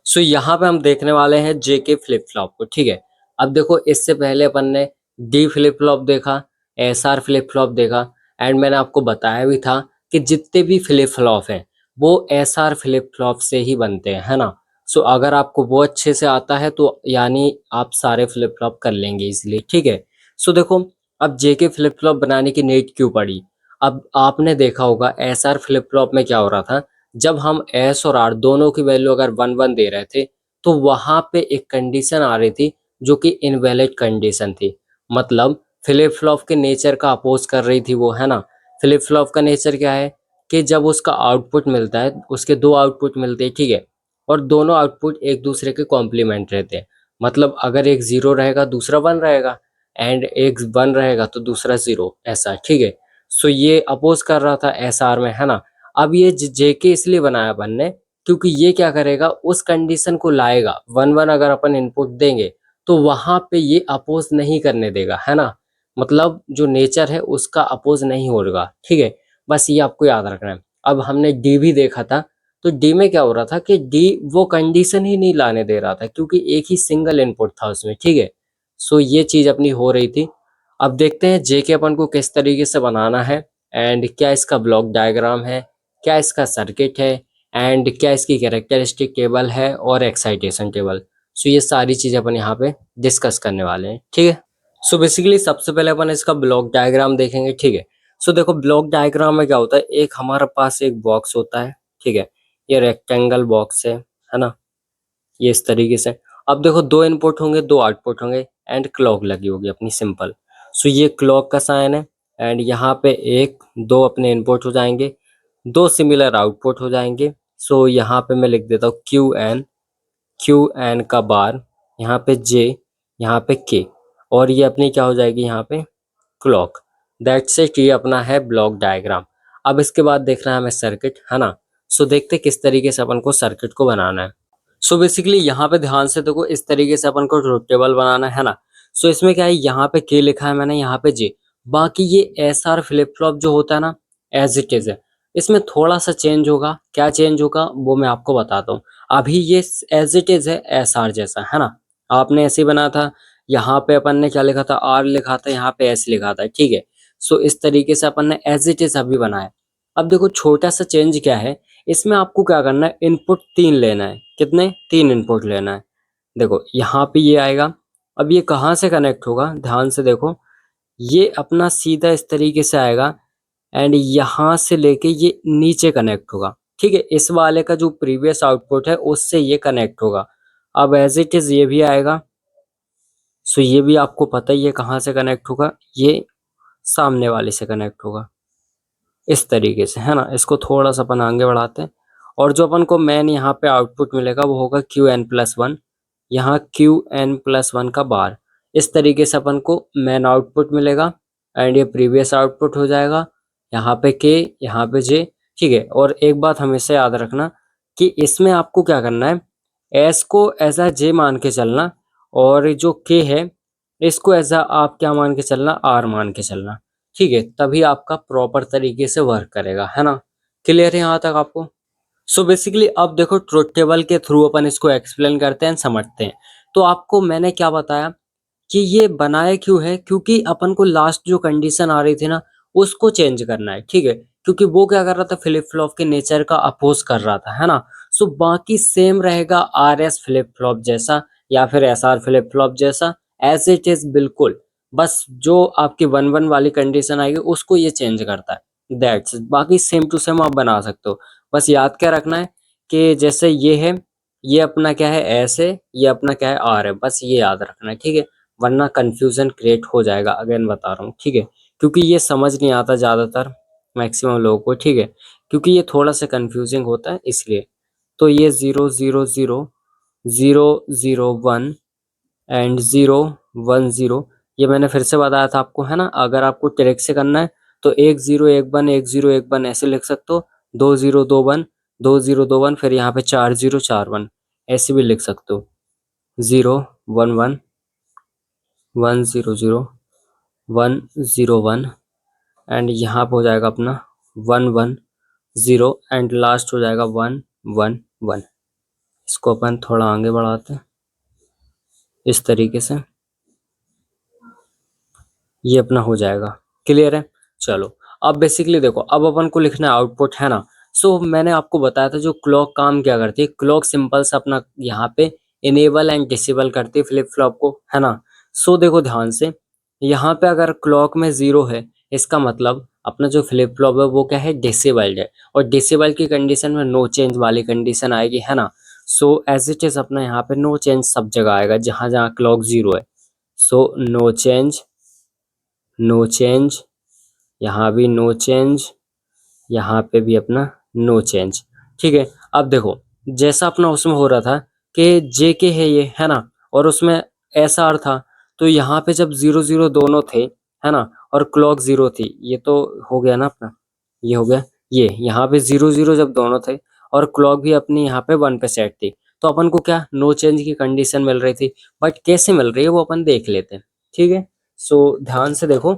सो यहाँ पे हम देखने वाले हैं जेके फ्लिप फ्लॉप को, ठीक है। अब देखो, इससे पहले अपन ने डी फ्लिप फ्लॉप देखा, एसआर फ्लिप फ्लॉप देखा, एंड मैंने आपको बताया भी था कि जितने भी फ्लिप फ्लॉप हैं वो एसआर फ्लिप फ्लॉप से ही बनते हैं, है ना। सो अगर आपको वो अच्छे से आता है तो यानी आप सारे फ्लिप फ्लॉप कर लेंगे इसलिए, ठीक है। सो देखो, अब जेके फ्लिप फ्लॉप बनाने की नीड क्यों पड़ी। अब आपने देखा होगा एसआर फ्लिप फ्लॉप में क्या हो रहा था, जब हम एस और आर दोनों की वैल्यू अगर 1 1 दे रहे थे तो वहां पे एक कंडीशन आ रही थी जो कि इनवैलिड कंडीशन थी। मतलब फ्लिप फ्लॉप के नेचर का अपोज कर रही थी वो, है ना। फ्लिप फ्लॉप का नेचर क्या है कि जब उसका आउटपुट मिलता है, उसके दो आउटपुट मिलते हैं, ठीक है, और दोनों आउटपुट एक दूसरे के कॉम्प्लीमेंट रहते हैं। मतलब अगर एक जीरो रहेगा दूसरा वन रहेगा, एंड एक वन रहेगा तो दूसरा जीरो, ऐसा, ठीक है। सो ये अपोज कर रहा था एस आर में, है ना। अब ये जेके इसलिए बनाया अपन ने क्योंकि ये क्या करेगा, उस कंडीशन को लाएगा, 1 1 अगर अपन इनपुट देंगे तो वहां पे ये अपोज नहीं करने देगा, है ना। मतलब जो नेचर है उसका अपोज नहीं होगा, ठीक है। बस ये आपको याद रखना है। अब हमने डी भी देखा था, तो डी में क्या हो रहा था कि डी वो कंडीशन ही नहीं लाने दे रहा था क्योंकि एक ही सिंगल इनपुट था उसमें, ठीक है। सो ये चीज अपनी हो रही थी। अब देखते हैं जेके अपन को किस तरीके से बनाना है, एंड क्या इसका ब्लॉक डायग्राम है, क्या इसका सर्किट है, एंड क्या इसकी कैरेक्टरिस्टिक टेबल है और एक्साइटेशन टेबल। सो ये सारी चीज़ें अपन यहाँ पे डिस्कस करने वाले हैं, ठीक है। सो बेसिकली सबसे पहले अपन इसका ब्लॉक डायग्राम देखेंगे, ठीक है। सो देखो, ब्लॉक डायग्राम में क्या होता है, एक हमारे पास एक बॉक्स होता है, ठीक है। ये रेक्टेंगल बॉक्स है ना। ये इस तरीके से। अब देखो, दो इनपुट होंगे दो आउटपुट होंगे, एंड क्लॉक लगी होगी अपनी, सिंपल। सो ये क्लॉक का साइन है, एंड यहाँ पे एक दो अपने इनपुट हो जाएंगे, दो सिमिलर आउटपुट हो जाएंगे। सो यहाँ पे मैं लिख देता हूँ क्यू एन का बार, यहाँ पे जे, यहाँ पे के, और ये अपनी क्या हो जाएगी यहाँ पे, क्लॉक। दैट्स इट, ये अपना है ब्लॉक डायग्राम। अब इसके बाद देखना है हमें सर्किट, है ना। सो देखते किस तरीके से अपन को सर्किट को बनाना है। सो बेसिकली यहाँ पे ध्यान से देखो, इस तरीके से अपन को ट्रुथ टेबल बनाना है ना। सो इसमें क्या है, यहाँ पे के लिखा है मैंने, यहाँ पे जे। बाकी ये एस आर फ्लिप फ्लॉप जो होता है ना, एज इट इज है। इसमें थोड़ा सा चेंज होगा, क्या चेंज होगा वो मैं आपको बताता हूँ। अभी ये एज इट इज है एस आर जैसा, है ना। आपने ऐसे ही बना था, यहाँ पे अपन ने क्या लिखा था, आर लिखा था, यहाँ पे एस लिखा था, ठीक है। सो इस तरीके से अपन ने एज इट इज अभी बनाया। अब देखो, छोटा सा चेंज क्या है, इसमें आपको क्या करना है, इनपुट 3 लेना है। कितने, 3 इनपुट लेना है। देखो यहाँ पे ये आएगा। अब ये कहाँ से कनेक्ट होगा, ध्यान से देखो, ये अपना सीधा इस तरीके से आएगा, एंड यहाँ से लेके ये नीचे कनेक्ट होगा, ठीक है। इस वाले का जो प्रीवियस आउटपुट है उससे ये कनेक्ट होगा। अब एज इट इज ये भी आएगा। सो ये भी आपको पता ही है कहाँ से कनेक्ट होगा, ये सामने वाले से कनेक्ट होगा, इस तरीके से, है ना। इसको थोड़ा सा अपन आगे बढ़ाते हैं, और जो अपन को मेन यहाँ पे आउटपुट मिलेगा वो होगा Qn+1। यहाँ Qn+1 का बार, इस तरीके से अपन को मेन आउटपुट मिलेगा, एंड ये प्रीवियस आउटपुट हो जाएगा। यहाँ पे के, यहाँ पे जे, ठीक है। और एक बात हमेशा याद रखना कि इसमें आपको क्या करना है, एस को एज अ जे मान के चलना, और जो के है इसको एज अ आप क्या मान के चलना, आर मान के चलना, ठीक है। तभी आपका प्रॉपर तरीके से वर्क करेगा, है ना। क्लियर है यहाँ तक आपको। सो बेसिकली अब देखो, ट्रुथ टेबल के थ्रू अपन इसको एक्सप्लेन करते हैं, समझते हैं। तो आपको मैंने क्या बताया कि ये बनाया क्यों है, क्योंकि अपन को लास्ट जो कंडीशन आ रही थी ना उसको चेंज करना है, ठीक है। क्योंकि वो क्या कर रहा था, फ्लिप फ्लॉप के नेचर का अपोज कर रहा था, है ना। सो बाकी सेम रहेगा, आर एस फ्लिप फ्लॉप जैसा या फिर एस आर फ्लिप फ्लॉप जैसा, एज इट इज बिल्कुल। बस जो आपकी 1 1 वाली कंडीशन आएगी उसको ये चेंज करता है, दैट्स, बाकी सेम टू सेम आप बना सकते हो। बस याद क्या रखना है कि जैसे ये है, ये अपना क्या है, एस है, ये अपना क्या है, आर है, बस ये याद रखना है, ठीक है। वरना कंफ्यूजन क्रिएट हो जाएगा, अगेन बता रहा हूँ, ठीक है। क्योंकि ये समझ नहीं आता ज़्यादातर मैक्सिमम लोगों को, ठीक है। क्योंकि ये थोड़ा सा कंफ्यूजिंग होता है इसलिए। तो ये 0 0 0 0 0 1 एंड 0 1 0, ये मैंने फिर से बताया था आपको, है ना। अगर आपको ट्रिक से करना है तो 1 0 1 1 1 0 1 1 ऐसे लिख सकते हो, 2 0 2 1 2 0 2 1, फिर यहाँ पे 4 0 4 1 ऐसे भी लिख सकते हो, 0 1 1 1 0 0 1 0 1, एंड यहाँ पे हो जाएगा अपना 1 1 0, एंड लास्ट हो जाएगा 1 1 1। इसको अपन थोड़ा आगे बढ़ाते हैं इस तरीके से, ये अपना हो जाएगा। क्लियर है? चलो, अब बेसिकली देखो, अब अपन को लिखना है आउटपुट, है ना। सो मैंने आपको बताया था जो क्लॉक काम क्या करती है, क्लॉक सिंपल सा अपना यहाँ पे इनेबल एंड डिसेबल करती है फ्लिप फ्लॉप को, है ना। सो देखो ध्यान से, यहाँ पे अगर क्लॉक में 0 है, इसका मतलब अपना जो फ्लिप फ्लॉप है वो क्या है, डिसेबल्ड है। और डिसेबल की कंडीशन में नो चेंज वाली कंडीशन आएगी, है ना। सो एज इट इज अपना यहाँ पे नो चेंज सब जगह आएगा जहाँ जहाँ क्लॉक 0 है। So no change, no change, यहाँ भी नो चेंज, यहाँ पे भी अपना नो चेंज। ठीक है, अब देखो जैसा अपना उसमें हो रहा था कि जे के है ये, है ना, और उसमें एस आर था, तो यहाँ पे जब 0 0 दोनों थे, है ना, और क्लॉक 0 थी, ये तो हो गया ना अपना, ये हो गया। ये यहाँ पे 0 0 जब दोनों थे और क्लॉक भी अपनी यहाँ पे 1 पे सेट थी, तो अपन को क्या नो चेंज की कंडीशन मिल रही थी। बट कैसे मिल रही है वो अपन देख लेते हैं। ठीक है, सो ध्यान से देखो,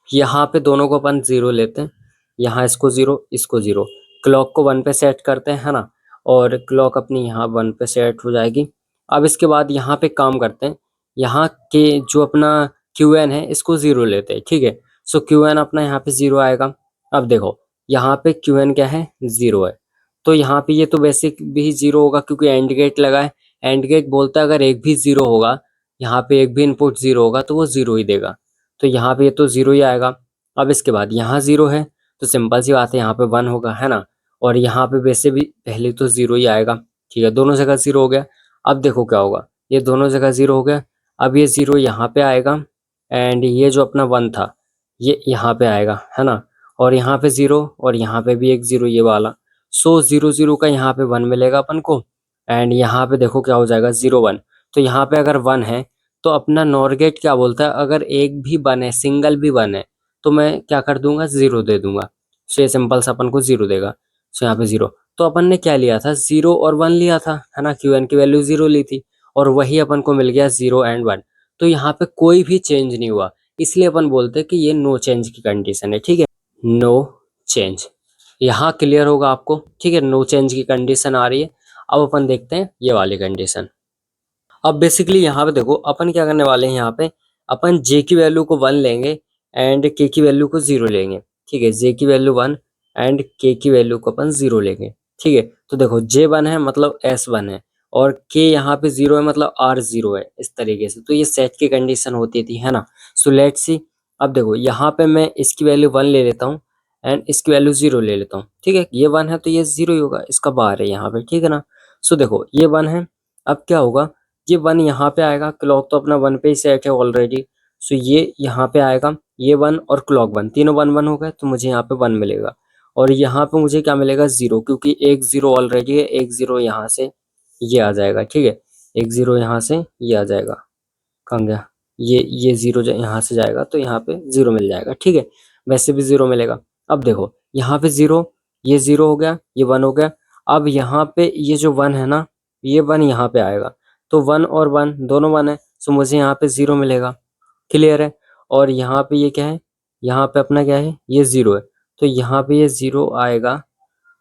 यहाँ पे दोनों को अपन 0 लेते हैं, यहाँ इसको 0, इसको 0, क्लॉक को 1 पे सेट करते हैं, है ना, और क्लॉक अपनी यहाँ 1 पे सेट हो जाएगी। अब इसके बाद यहाँ पे काम करते हैं, यहाँ के जो अपना क्यू एन है इसको 0 लेते हैं। ठीक है, सो क्यू एन अपना यहाँ पे 0 आएगा। अब देखो यहाँ पे क्यू एन क्या है, 0 है, तो यहाँ पे ये तो बेसिक भी 0 होगा क्योंकि एंड गेट लगा है। एंड गेट बोलता है अगर एक भी 0 होगा, यहाँ पे एक भी इनपुट 0 होगा तो वो 0 ही देगा, तो यहाँ पे ये तो 0 ही आएगा। अब इसके बाद यहाँ 0 है, तो सिंपल सी बात है यहाँ पे 1 होगा, है ना, और यहाँ पे वैसे भी पहले तो 0 ही आएगा। ठीक है, दोनों जगह 0 हो गया। अब देखो क्या होगा, ये दोनों जगह 0 हो गया। अब ये 0 यहाँ पे आएगा एंड ये जो अपना 1 था ये यहाँ पे आएगा, है ना, और यहाँ पे 0 और यहाँ पे भी एक 0 ये वाला। सो 0 0 का यहाँ पे 1 मिलेगा अपन को, एंड यहाँ पे देखो क्या हो जाएगा, 0 1। तो यहाँ पे अगर 1 है तो अपना नॉर गेट क्या बोलता है, अगर एक भी 1 है, सिंगल भी 1 है, तो मैं क्या कर दूंगा, 0 दे दूंगा। सो ये सिंपल सा अपन को 0 देगा। सो यहाँ पे 0, तो अपन ने क्या लिया था, 0 और 1 लिया था, है ना, क्यू एन की वैल्यू 0 ली थी, और वही अपन को मिल गया 0 एंड 1। तो यहाँ पे कोई भी चेंज नहीं हुआ, इसलिए अपन बोलते हैं कि ये नो चेंज की कंडीशन है। ठीक है, नो चेंज, यहाँ क्लियर होगा आपको। ठीक है, नो चेंज की कंडीशन आ रही है। अब अपन देखते हैं ये वाली कंडीशन। अब बेसिकली यहाँ पे देखो अपन क्या करने वाले हैं, यहाँ पे अपन जे की वैल्यू को 1 लेंगे एंड के की वैल्यू को 0 लेंगे। ठीक है, जे की वैल्यू 1 एंड के की वैल्यू को अपन 0 लेंगे। ठीक है, तो देखो जे 1 है मतलब एस 1 है, और के यहाँ पे 0 है मतलब आर 0 है, इस तरीके से। तो ये सेट की कंडीशन होती थी, है ना। सो लेट्स सी, अब देखो यहाँ पे मैं इसकी वैल्यू 1 ले लेता हूँ एंड इसकी वैल्यू 0 ले लेता हूँ। ठीक है, ये 1 है तो ये 0 ही होगा, इसका बार है यहाँ पे, ठीक है ना। सो देखो ये 1 है, अब क्या होगा, ये 1 यहाँ पे आएगा, क्लॉक तो अपना 1 पे ही सेट है ऑलरेडी। सो ये यहाँ पे आएगा, ये 1 और क्लॉक 1 तीनों 1 1 हो गए, तो मुझे यहाँ पे 1 मिलेगा। और यहाँ पे मुझे क्या मिलेगा, 0, क्योंकि एक 0 ऑलरेडी है, एक 0 यहाँ से ये आ जाएगा। ठीक है, एक 0 यहाँ से ये आ जाएगा, कहाँ गया, ये 0 यहाँ से जाएगा तो यहाँ पे 0 मिल जाएगा। ठीक है, वैसे भी 0 मिलेगा। अब देखो यहाँ पे 0, ये 0 हो गया, ये 1 हो गया। अब यहाँ पे ये जो 1 है ना, ये 1 यहाँ पे आएगा, तो 1 और 1 दोनों 1 है, सो मुझे यहाँ पे 0 मिलेगा। क्लियर है? और यहाँ पे ये क्या है, यहाँ पे अपना क्या है, ये 0 है, तो यहाँ पे ये 0 आएगा,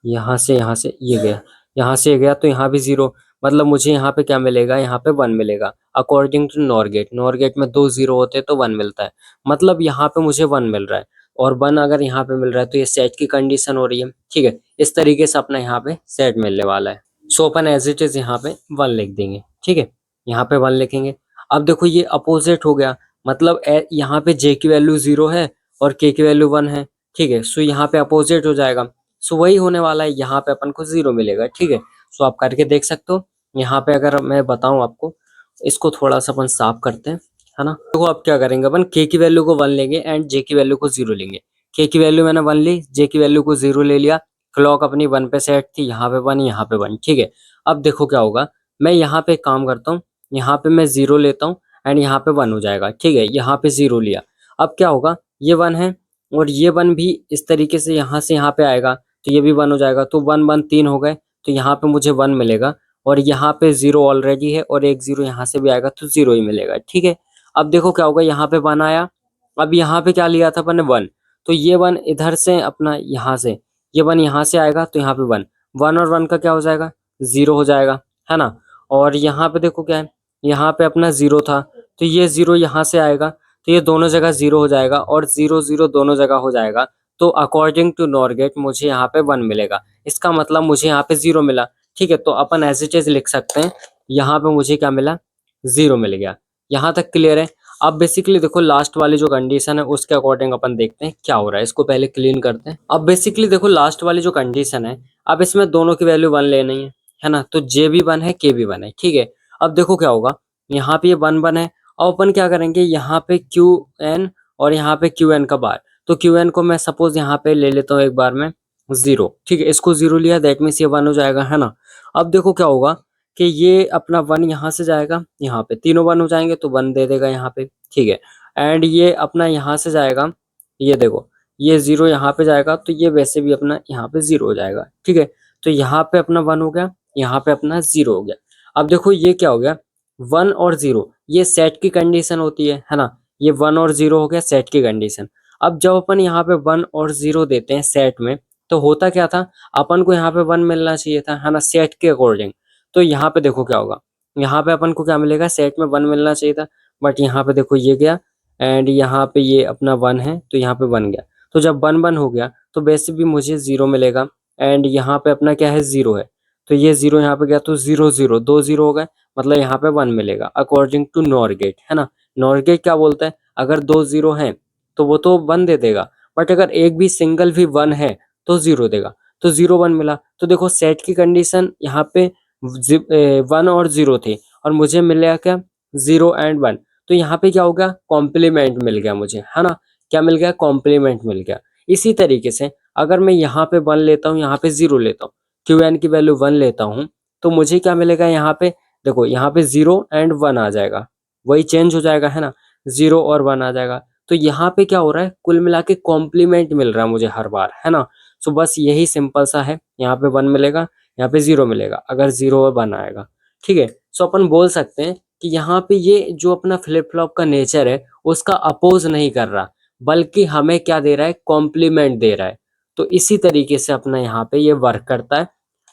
यहाँ से ये गया, यहाँ से ये गया, तो यहाँ भी 0, मतलब मुझे यहाँ पे क्या मिलेगा, यहाँ पे 1 मिलेगा। According to NOR gate, NOR gate में 2 0 होते हैं तो 1 मिलता है, मतलब यहाँ पे मुझे 1 मिल रहा है, और 1 अगर यहाँ पे मिल रहा है तो ये सेट की कंडीशन हो रही है। ठीक है, इस तरीके से अपना यहाँ पे सेट मिलने वाला है। सो अपन एज इट इज यहाँ पे 1 लिख देंगे। ठीक है, यहाँ पे 1 लिखेंगे। अब देखो ये अपोजिट हो गया, मतलब यहाँ पे जे की वैल्यू 0 है और के की वैल्यू 1 है। ठीक है, सो यहाँ पे अपोजिट हो जाएगा, सो वही होने वाला है, यहाँ पे अपन को 0 मिलेगा। ठीक है, सो आप करके देख सकते हो। यहाँ पे अगर मैं बताऊं आपको, इसको थोड़ा सा अपन साफ करते हैं, है ना। देखो अब क्या करेंगे, अपन के की वैल्यू को 1 लेंगे एंड जे की वैल्यू को 0 लेंगे। के की वैल्यू मैंने 1 ली, जे की वैल्यू को 0 ले लिया, क्लॉक अपनी 1 पे सेट थी, यहाँ पे 1, यहाँ पे 1। ठीक है, अब देखो क्या होगा, मैं यहाँ पे एक काम करता हूँ, यहाँ पे मैं 0 लेता हूँ एंड यहाँ पे 1 हो जाएगा। ठीक है, यहाँ पे 0 लिया, अब क्या होगा, ये 1 है और ये 1 भी इस तरीके से यहाँ से यहाँ पे आएगा, तो ये भी 1 हो जाएगा, तो 1 1 3 हो गए, तो यहाँ पे मुझे 1 मिलेगा, और यहाँ पे 0 ऑलरेडी है और एक 0 यहाँ से भी आएगा तो 0 ही मिलेगा। ठीक है, अब देखो क्या होगा, यहाँ पे 1 आया, अब यहाँ पे क्या लिया था अपन ने, 1, तो ये 1 इधर से अपना यहाँ से, ये 1 यहाँ से आएगा तो यहाँ पे 1, 1 और 1 का क्या हो जाएगा, जीरो हो जाएगा, है ना। और यहाँ पे देखो क्या है, यहाँ पे अपना जीरो था, तो ये जीरो यहाँ से आएगा, तो ये दोनों जगह जीरो हो जाएगा और जीरो जीरो दोनों जगह हो जाएगा। तो अकॉर्डिंग टू नॉर गेट मुझे यहाँ पे 1 मिलेगा, इसका मतलब मुझे यहाँ पे जीरो मिला। ठीक है, तो अपन एज इट इज लिख सकते हैं, यहाँ पे मुझे क्या मिला, जीरो मिल गया। यहाँ तक क्लियर है। अब बेसिकली देखो लास्ट वाली जो कंडीशन है उसके अकॉर्डिंग अपन देखते हैं क्या हो रहा है, इसको पहले क्लीन करते हैं। अब बेसिकली देखो लास्ट वाली जो कंडीशन है, अब इसमें दोनों की वैल्यू 1 लेनी है ना, तो जे भी 1 है, के भी 1 है। ठीक है, अब देखो क्या होगा, यहाँ पे ये 1 1 है, और अपन क्या करेंगे, यहाँ पे क्यू एन और यहाँ पे क्यू एन का बार, तो क्यू एन को मैं सपोज यहाँ पे ले लेता हूँ एक बार में जीरो। ठीक है, इसको जीरो लिया, दैट मीन्स ये 1 हो जाएगा, है ना। अब देखो क्या होगा कि ये अपना 1 यहाँ से जाएगा, यहाँ पे तीनों 1 हो जाएंगे तो 1 दे देगा यहाँ पे। ठीक है, एंड ये अपना यहाँ से जाएगा, ये देखो ये जीरो यहाँ पे जाएगा, तो ये वैसे भी अपना यहाँ पे जीरो हो जाएगा। ठीक है, तो यहाँ पे अपना 1 हो गया, यहाँ पे अपना जीरो हो गया। अब देखो ये क्या हो गया, 1 और जीरो ये सेट की कंडीशन होती है ना। ये 1 और जीरो हो गया सेट की कंडीशन। अब जब अपन यहाँ पे 1 और जीरो देते हैं सेट में, तो होता क्या था, अपन को यहाँ पे 1 मिलना चाहिए था, है ना, सेट के अकॉर्डिंग। तो यहाँ पे देखो क्या होगा, यहाँ पे अपन को क्या मिलेगा, सेट में 1 मिलना चाहिए था, बट यहाँ पे देखो ये गया, एंड यहाँ पे ये अपना 1 है, तो यहाँ पे 1 गया। तो जब 1 1 हो गया तो वैसे भी मुझे जीरो मिलेगा, एंड यहाँ पे अपना क्या है, जीरो है, तो ये जीरो यहाँ पे गया, तो जीरो जीरो दो जीरो हो गए, मतलब यहाँ पे 1 मिलेगा अकॉर्डिंग टू नॉर गेट, है ना। नॉर गेट क्या बोलता है, अगर दो जीरो हैं तो वो तो 1 दे देगा, बट अगर एक भी सिंगल भी 1 है तो जीरो देगा। तो जीरो 1 मिला, तो देखो सेट की कंडीशन यहाँ पे 1 और जीरो थे, और मुझे मिला क्या, जीरो एंड 1। तो यहाँ पे क्या होगा, कॉम्प्लीमेंट मिल गया मुझे, है ना। क्या मिल गया, कॉम्प्लीमेंट मिल गया। इसी तरीके से अगर मैं यहाँ पे 1 लेता हूँ, यहाँ पे जीरो लेता हूँ, क्यू एन की वैल्यू 1 लेता हूँ, तो मुझे क्या मिलेगा, यहाँ पे देखो यहाँ पे जीरो एंड 1 आ जाएगा, वही चेंज हो जाएगा, है ना, जीरो और 1 आ जाएगा। तो यहाँ पे क्या हो रहा है, कुल मिला के कॉम्प्लीमेंट मिल रहा है मुझे हर बार, है ना। सो बस यही सिंपल सा है, यहाँ पे 1 मिलेगा, यहाँ पे जीरो मिलेगा, अगर जीरो और 1 आएगा। ठीक है, सो अपन बोल सकते हैं कि यहाँ पे ये जो अपना फ्लिप फ्लॉप का नेचर है उसका अपोज नहीं कर रहा, बल्कि हमें क्या दे रहा है, कॉम्प्लीमेंट दे रहा है। तो इसी तरीके से अपना यहाँ पे ये वर्क करता है,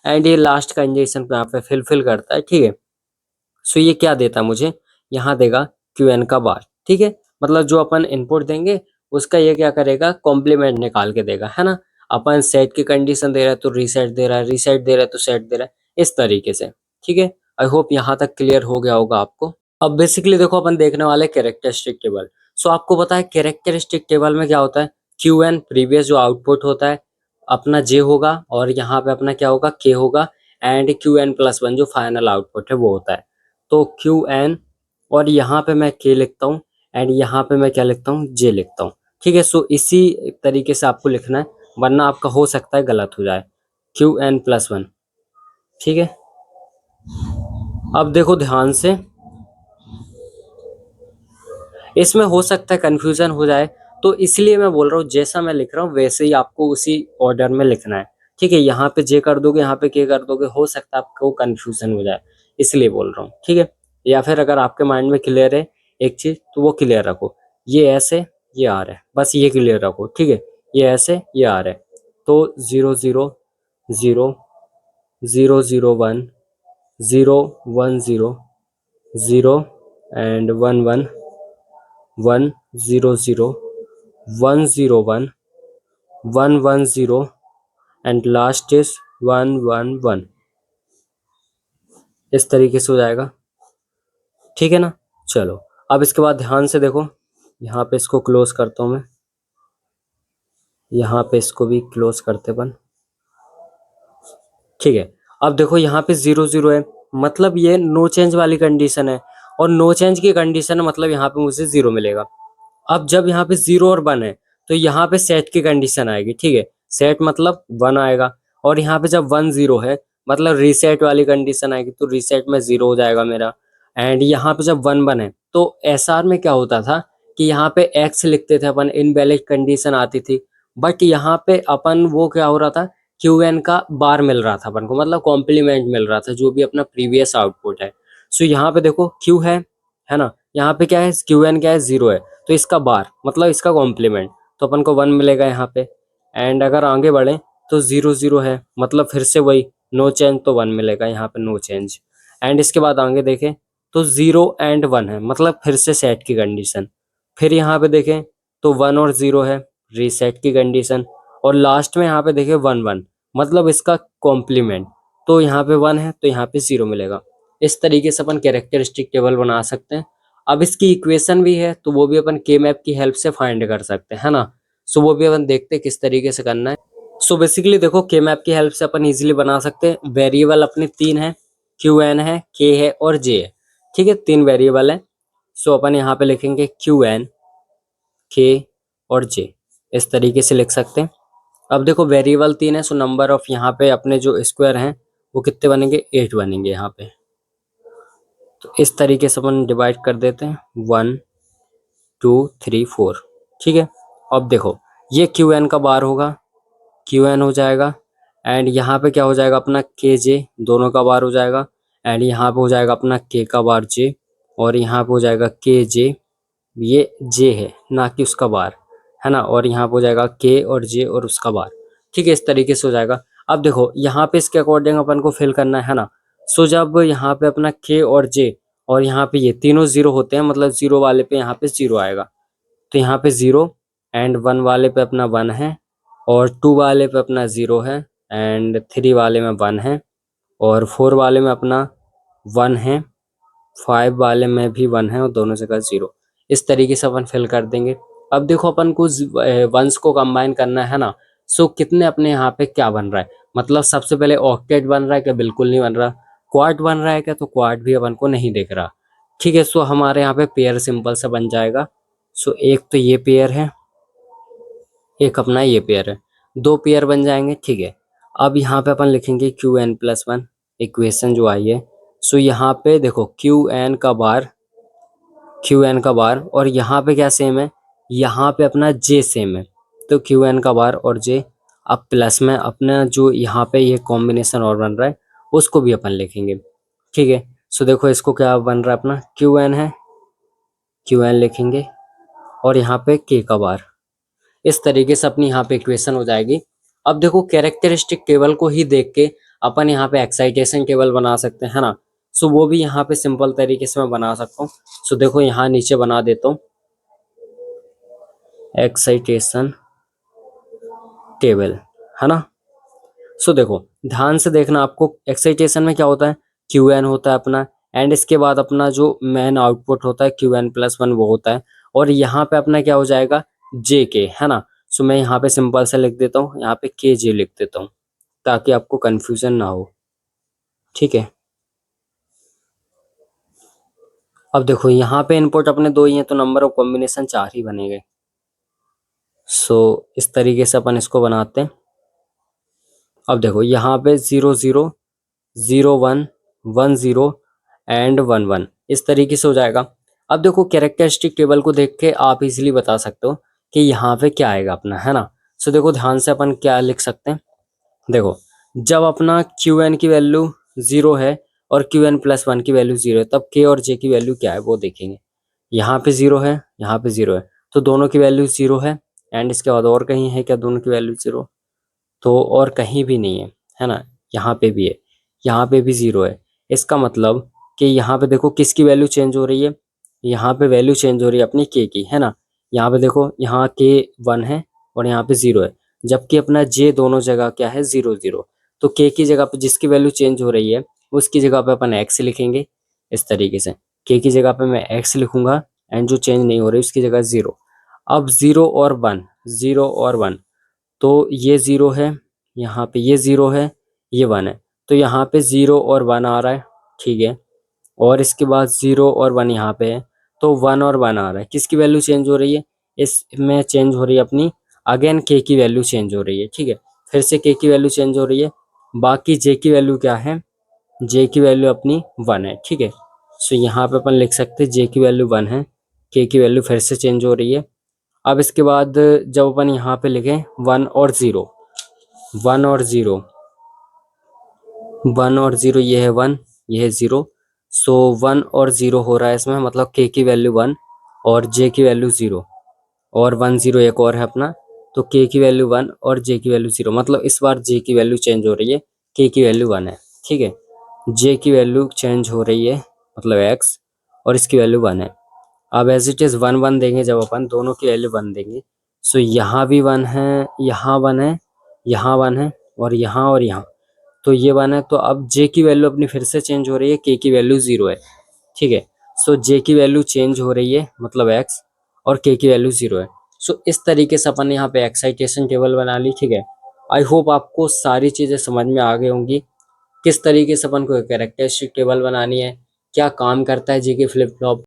एंड ये लास्ट कंडीशन पे यहाँ पे फिलफिल करता है। ठीक है, सो ये क्या देता है मुझे, यहाँ देगा क्यू एन का बार। ठीक है, मतलब जो अपन इनपुट देंगे उसका ये क्या करेगा, कॉम्प्लीमेंट निकाल के देगा, है ना। अपन सेट की कंडीशन दे रहा है तो रीसेट दे रहा है, रीसेट दे रहा है तो सेट दे रहा है, इस तरीके से। ठीक है, आई होप यहाँ तक क्लियर हो गया होगा आपको। अब बेसिकली देखो अपन देखने वाले कैरेक्टरिस्टिक टेबल। सो आपको पता है कैरेक्टरिस्टिक टेबल में क्या होता है, क्यू एन प्रीवियस जो आउटपुट होता है अपना जे होगा, और यहाँ पे अपना क्या होगा, के होगा, एंड क्यू एन प्लस 1 जो फाइनल आउटपुट है वो होता है। तो क्यू एन, और यहाँ पे मैं के लिखता हूँ, एंड यहाँ पे मैं क्या लिखता हूँ, जे लिखता हूँ। ठीक है, सो इसी तरीके से आपको लिखना है, वरना आपका हो सकता है गलत हो जाए, क्यू एन प्लस 1। ठीक है, अब देखो ध्यान से, इसमें हो सकता है कंफ्यूजन हो जाए, तो इसलिए मैं बोल रहा हूँ जैसा मैं लिख रहा हूँ वैसे ही आपको उसी ऑर्डर में लिखना है। ठीक है, यहाँ पे जे कर दोगे, यहाँ पे के कर दोगे, हो सकता है आपको कंफ्यूजन हो जाए, इसलिए बोल रहा हूँ। ठीक है, या फिर अगर आपके माइंड में क्लियर है एक चीज तो वो क्लियर रखो, ये ऐसे ये आ रहा है, बस ये क्लियर रखो। ठीक है, ये ऐसे ये आ रहा है, तो 0 0 0 0 0 1 0 1 0 0 एंड 1 1 1 0 0 1 0 1 1 1 0 एंड लास्ट इज 1 1 1, इस तरीके से हो जाएगा। ठीक है ना, चलो अब इसके बाद ध्यान से देखो, यहाँ पे इसको क्लोज करता हूँ मैं, यहाँ पे इसको भी क्लोज करते बन। ठीक है, अब देखो यहाँ पे 0 0 है, मतलब ये नो चेंज वाली कंडीशन है, और नो चेंज की कंडीशन है मतलब यहाँ पे मुझे 0 मिलेगा। अब जब यहाँ पे 0 और 1 है तो यहाँ पे सेट की कंडीशन आएगी। ठीक है, सेट मतलब 1 आएगा, और यहाँ पे जब 1 0 है मतलब रीसेट वाली कंडीशन आएगी, तो रीसेट में 0 हो जाएगा मेरा। एंड यहाँ पे जब 1 1 है तो एसआर में क्या होता था कि यहाँ पे एक्स लिखते थे अपन, इनवैलिड कंडीशन आती थी, बट यहाँ पे अपन वो क्या हो रहा था, क्यू एन का बार मिल रहा था अपन को, मतलब कॉम्प्लीमेंट मिल रहा था जो भी अपना प्रीवियस आउटपुट है। सो यहाँ पे देखो क्यू है ना, यहाँ पे क्या है, क्यू एन क्या है, 0 है, तो इसका बार मतलब इसका कॉम्प्लीमेंट, तो अपन को 1 मिलेगा यहाँ पे। एंड अगर आगे बढ़े तो 0 0 है, मतलब फिर से वही नो चेंज तो 1 मिलेगा, यहाँ पे नो चेंज। एंड इसके बाद आगे देखें तो 0 एंड 1 है, मतलब फिर से सेट की कंडीशन। फिर यहाँ पे देखें तो 1 और 0 है, रीसेट की कंडीशन। और लास्ट में यहाँ पे देखें 1 1, मतलब इसका कॉम्प्लीमेंट। तो यहाँ पे 1 है तो यहाँ पे 0 मिलेगा। इस तरीके से अपन कैरेक्टरिस्टिक टेबल बना सकते हैं। अब इसकी इक्वेशन भी है तो वो भी अपन के मैप की हेल्प से फाइंड कर सकते हैं, है ना। सो वो भी अपन देखते हैं किस तरीके से करना है। सो बेसिकली देखो के मैप की हेल्प से अपन इजीली बना सकते हैं। वेरिएबल अपने 3 है, क्यू एन है, के है और जे है। ठीक है, 3 वेरिएबल है। सो अपन यहाँ पे लिखेंगे क्यू एन, के और जे, इस तरीके से लिख सकते हैं। अब देखो वेरिएबल 3 है, सो नंबर ऑफ यहाँ पे अपने जो स्क्वायर हैं वो कितने बनेंगे, 8 बनेंगे यहाँ पे। तो इस तरीके से अपन डिवाइड कर देते हैं, 1 2 3 4। ठीक है, अब देखो ये क्यू एन का बार होगा, क्यू एन हो जाएगा। एंड यहाँ पे क्या हो जाएगा अपना के जे, दोनों का बार हो जाएगा। एंड यहाँ पे हो जाएगा अपना के का बार जे, और यहाँ पे हो जाएगा के जे, ये जे है ना कि उसका बार, है ना। और यहाँ पे हो जाएगा के और जे और उसका बार। ठीक है, इस तरीके से हो जाएगा। अब देखो यहाँ पे इसके अकॉर्डिंग अपन को फिल करना है ना। सो जब यहाँ पे अपना के और जे और यहाँ पे ये तीनों 0 होते हैं, मतलब 0 वाले पे यहाँ पे 0 आएगा। तो यहाँ पे 0, एंड 1 वाले पे अपना 1 है, और 2 वाले पे अपना 0 है, एंड 3 वाले में 1 है, और 4 वाले में अपना 1 है, 5 वाले में भी 1 है, और दोनों जगह 0। इस तरीके से अपन फिल कर देंगे। अब देखो अपन को वंस को कंबाइन करना है ना। सो कितने अपने यहाँ पे क्या बन रहा है, मतलब सबसे पहले ऑक्टेट बन रहा है क्या, बिल्कुल नहीं बन रहा। क्वाड बन रहा है क्या, तो क्वाड भी अपन को नहीं दिख रहा। ठीक है, सो हमारे यहाँ पे पेयर सिंपल से बन जाएगा। सो एक तो ये पेयर है, एक अपना ये पेयर है, 2 पेयर बन जाएंगे। ठीक है, अब यहाँ पे अपन लिखेंगे क्यू एन प्लस 1, इक्वेशन जो आई है। सो यहाँ पे देखो क्यू एन का बार, क्यू एन का बार, और यहाँ पे क्या सेम है, यहाँ पे अपना जे सेम है। तो क्यू एन का बार और जे। अब प्लस में अपना जो यहाँ पे ये कॉम्बिनेशन और बन रहा है उसको भी अपन लिखेंगे। ठीक है, सो देखो इसको क्या बन रहा है, अपना क्यू एन है, क्यू एन लिखेंगे, और यहाँ पे के का बार। इस तरीके से अपनी यहाँ पे इक्वेशन हो जाएगी। अब देखो कैरेक्टरिस्टिक टेबल को ही देख के अपन यहाँ पे एक्साइटेशन टेबल बना सकते हैं, है ना। सो वो भी यहाँ पे सिंपल तरीके से मैं बना सकता हूँ। सो देखो यहाँ नीचे बना देता हूँ एक्साइटेशन टेबल, है ना। सो देखो ध्यान से देखना, आपको एक्साइटेशन में क्या होता है, क्यू एन होता है अपना, एंड इसके बाद अपना जो मेन आउटपुट होता है क्यू एन प्लस 1 वो होता है। और यहाँ पे अपना क्या हो जाएगा, जे के, है ना। सो मैं यहाँ पे सिंपल से लिख देता हूँ, यहाँ पे के जे लिख देता हूँ ताकि आपको कंफ्यूजन ना हो। ठीक है, अब देखो यहाँ पे इनपुट अपने 2 ही हैं तो नंबर ऑफ कॉम्बिनेशन 4 ही बनेंगे। सो इस तरीके से अपन इसको बनाते हैं। अब देखो यहाँ पे 0 0 0 1 1 0 एंड 1 1, इस तरीके से हो जाएगा। अब देखो कैरेक्टरिस्टिक टेबल को देख के आप इजीली बता सकते हो कि यहाँ पे क्या आएगा अपना, है ना। सो देखो ध्यान से अपन क्या लिख सकते हैं, देखो जब अपना क्यू एन की वैल्यू 0 है और क्यू एन प्लस 1 की वैल्यू 0 है, तब के और जे की वैल्यू क्या है वो देखेंगे। यहाँ पे 0 है, यहाँ पे 0 है, तो दोनों की वैल्यू 0 है। एंड इसके बाद और कहीं है क्या दोनों की वैल्यू 0, तो और कहीं भी नहीं है ना। यहाँ पे भी है, यहाँ पे भी 0 है। इसका मतलब कि यहाँ पे देखो किसकी वैल्यू चेंज हो रही है, यहाँ पे वैल्यू चेंज हो रही है अपनी के की, है ना। यहाँ पे देखो यहाँ के 1 है और यहाँ पे 0 है, जबकि अपना जे दोनों जगह क्या है 0 0। तो के की जगह पे जिसकी वैल्यू चेंज हो रही है उसकी जगह पे अपन एक्स लिखेंगे। इस तरीके से के की जगह पे मैं एक्स लिखूंगा, एंड जो चेंज नहीं हो रही उसकी जगह 0। अब 0 और 1, 0 और 1, तो ये 0 है, यहाँ पे ये 0 है, ये 1 है, तो यहाँ पे 0 और 1 आ रहा है। ठीक है, और इसके बाद 0 और 1 यहाँ पे है, तो 1 और 1 आ रहा है। किसकी वैल्यू चेंज हो रही है, इसमें चेंज हो रही है अपनी अगेन के की वैल्यू चेंज हो रही है। ठीक है, फिर से के की वैल्यू चेंज हो रही है। बाकी जे की वैल्यू क्या है, जे की वैल्यू अपनी 1 है। ठीक है, सो यहाँ पे अपन लिख सकते हैं जे की वैल्यू 1 है, के की वैल्यू फिर से चेंज हो रही है। अब इसके बाद जब अपन यहाँ पे लिखें 1 और 0, 1 और 0, 1 और 0, ये है 1, ये है 0। सो 1 और 0 हो रहा है इसमें, मतलब के की वैल्यू 1 और जे की वैल्यू 0, और 1 0 एक और है अपना, तो के की वैल्यू 1 और जे की वैल्यू 0, मतलब इस बार जे की वैल्यू चेंज हो रही है, के की वैल्यू 1 है, ठीक है। जे की वैल्यू चेंज हो रही है मतलब एक्स, और इसकी वैल्यू 1 है। अब एज इट इज़ 1 1 देंगे, जब अपन दोनों की वैल्यू 1 देंगे, सो यहाँ भी 1 है, यहाँ 1 है, यहाँ 1 है, और यहाँ, तो ये 1 है। तो अब जे की वैल्यू अपनी फिर से चेंज हो रही है, के की वैल्यू 0 है, ठीक है। सो जे की वैल्यू चेंज हो रही है मतलब एक्स, और के की वैल्यू 0 है। सो इस तरीके से अपन यहाँ पे एक्साइटेशन टेबल बना ली, ठीक है। आई होप आपको सारी चीज़ें समझ में आ गई होंगी, किस तरीके से अपन को कैरेक्टरिस्टिक टेबल बनानी है, क्या काम करता है जी के फ्लिप फ्लॉप,